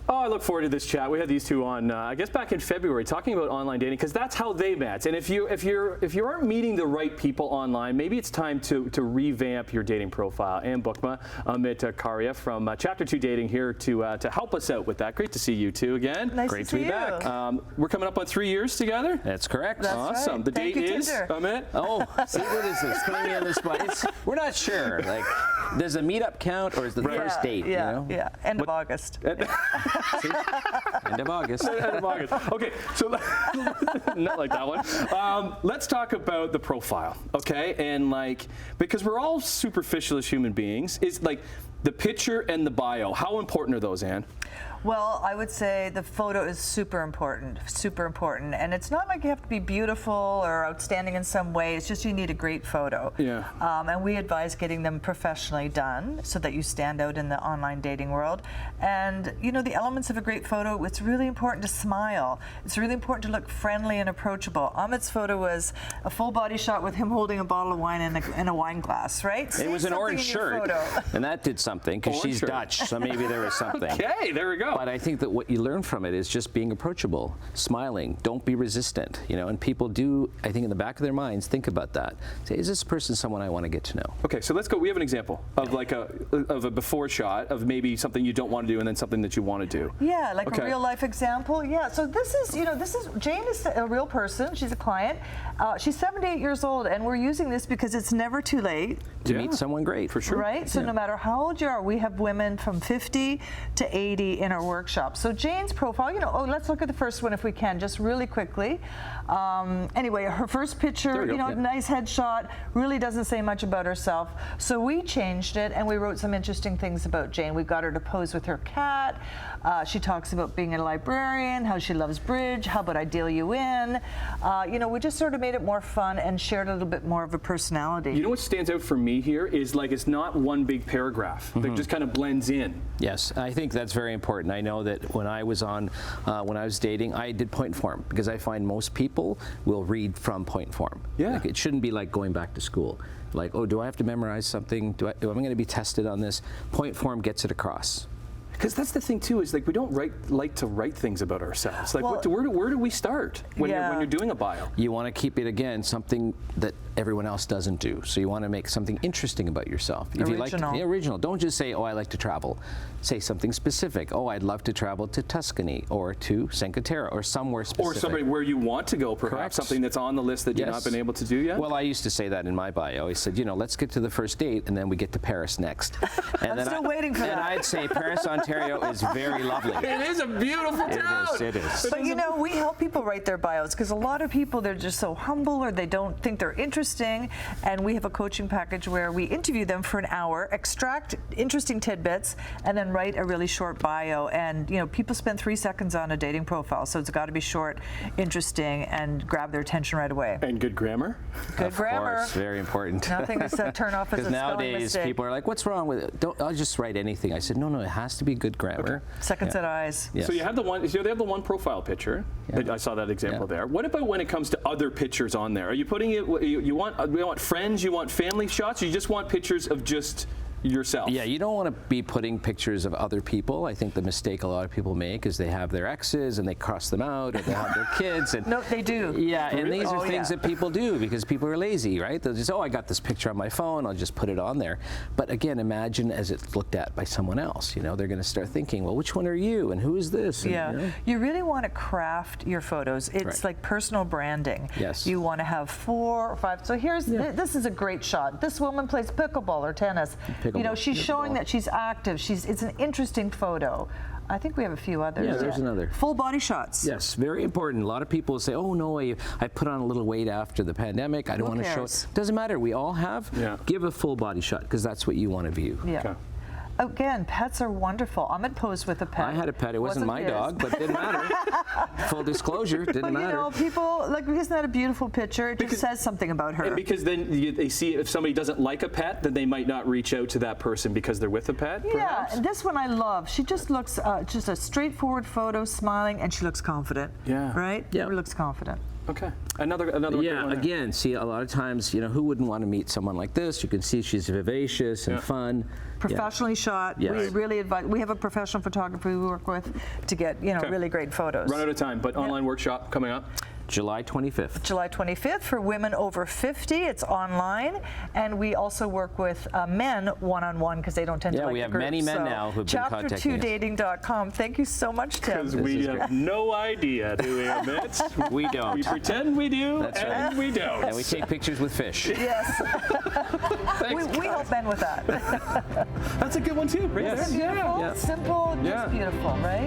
Oh, I look forward to this chat. We had these two on, I guess, back in February, talking about online dating, because that's how they met. And if you aren't meeting the right people online, maybe it's time to revamp your dating profile. And Bokma, Amit Karia from Chapter 2 Dating here to help us out with that. Great to see you two again. Nice Great to be you. back. We're coming up on 3 years together. That's correct. That's awesome. Right. The Thank date you, is Tinder. Amit. Oh, see, what is this? Putting me on the spot. We're not sure. Like, does a meetup count, or is the first date? Yeah, you know? yeah. End of August. See? End of August. End of August. Okay, so not like that one. Let's talk about the profile, okay? And like, because we're all superficial as human beings, is like the picture and the bio. How important are those, Anne? Well, I would say the photo is super important, and it's not like you have to be beautiful or outstanding in some way. It's just you need a great photo. Yeah. And we advise getting them professionally done so that you stand out in the online dating world. And you know, the elements of a great photo, it's really important to smile. It's really important to look friendly and approachable. Amit's photo was a full body shot with him holding a bottle of wine in a wine glass, right? It was an orange shirt, and that did something because she's Dutch, so maybe there was something. Okay, there we go. But I think that what you learn from it is just being approachable, smiling, don't be resistant, you know, and people do, I think in the back of their minds, think about that. Say, is this person someone I want to get to know? Okay, so let's go. We have an example of like a before shot of maybe something you don't want to do and then something that you want to do. Yeah, like Okay. a real life example. Yeah, so this is Jane is a real person. She's a client. She's 78 years old, and we're using this because it's never too late To meet someone great. For sure. Right? So no matter how old you are, we have women from 50 to 80 in our workshop. So Jane's profile, let's look at the first one if we can, just really quickly. Anyway, her first picture, nice headshot, really doesn't say much about herself. So we changed it and we wrote some interesting things about Jane. We got her to pose with her cat. She talks about being a librarian, how she loves bridge, how about I deal you in. We just sort of made it more fun and shared a little bit more of a personality. You know what stands out for me here is like it's not one big paragraph. It just kind of blends in. Yes, I think that's very important. I know that when I was dating, I did point form because I find most people will read from point form. Yeah. Like, it shouldn't be like going back to school. Like, oh, do I have to memorize something? Am I going to be tested on this? Point form gets it across. Because that's the thing too, is like we don't like to write things about ourselves. Like, Well, where do we start when you're doing a bio? You want to keep it, again, something that everyone else doesn't do. So you want to make something interesting about yourself. If you like original. Don't just say, oh, I like to travel. Say something specific. Oh, I'd love to travel to Tuscany or to Cinque Terre or somewhere specific. Or somebody where you want to go, perhaps. Correct. Something that's on the list that you've not been able to do yet? Well, I used to say that in my bio. I said, let's get to the first date and then we get to Paris next. And I'm still waiting for that. And I'd say Paris, Ontario is very lovely. It is a beautiful town. It is. But we help people write their bios because a lot of people, they're just so humble or they don't think they're interesting. And we have a coaching package where we interview them for an hour, extract interesting tidbits, and then write a really short bio. And people spend 3 seconds on a dating profile, so it's got to be short, interesting, and grab their attention right away. And good grammar. Good grammar. Of course, very important. Nothing to turn off as a spelling nowadays mistake. people are like, what's wrong with it? I'll just write anything. I said, no, it has to be good grammar. Second set eyes. Yes. So you have the one. So they have the one profile picture. Yeah. I saw that example there. What about when it comes to other pictures on there? Are you putting it? You want friends? You want family shots? Or you just want pictures of just yourself? Yeah, you don't want to be putting pictures of other people. I think the mistake a lot of people make is they have their exes and they cross them out, or they have their kids. And No, they do. Yeah, and these are things yeah. that people do because people are lazy, right? They'll just, I got this picture on my phone, I'll just put it on there. But again, imagine as it's looked at by someone else. They're going to start thinking, well, which one are you and who is this? And, Yeah, you really want to craft your photos. It's Right. like personal branding. Yes. You want to have 4 or 5. So this is a great shot. This woman plays pickleball or tennis. Pickleball. She's showing that she's active. It's an interesting photo. I think we have a few others. Yeah, there's another. Full body shots. Yes, very important. A lot of people say, oh no, I put on a little weight after the pandemic. I don't want to show it. Doesn't matter. We all have. Yeah. Give a full body shot because that's what you want to view. Yeah. Okay. Again, pets are wonderful. Amit posed with a pet. I had a pet. It wasn't my his. dog, but it didn't matter. Full disclosure, it didn't matter. People, isn't that a beautiful picture? It just says something about her. And because then they see if somebody doesn't like a pet, then they might not reach out to that person because they're with a pet, perhaps? Yeah, and this one I love. She just looks, just a straightforward photo, smiling, and she looks confident. Yeah. Right? Yeah. She looks confident. Okay. Another Yeah, one there. again, see, a lot of times, you know, who wouldn't want to meet someone like this? You can see she's vivacious and fun. Professionally shot. Yes. We really advise. We have a professional photographer we work with to get, you know, really great photos. Run out of time, but online workshop coming up. July 25th. July 25th for women over 50. It's online, and we also work with men one-on-one because they don't tend to like we have groups. many men now who've been contacting us. Chapter2dating.com. Thank you so much, Tim. Because we have no idea, do we, Amit? We don't. We pretend we do, That's and right. we don't. And we take pictures with fish. Yes. we help men with that. That's a good one too, right? Yes. there. Beautiful, simple, just beautiful, right?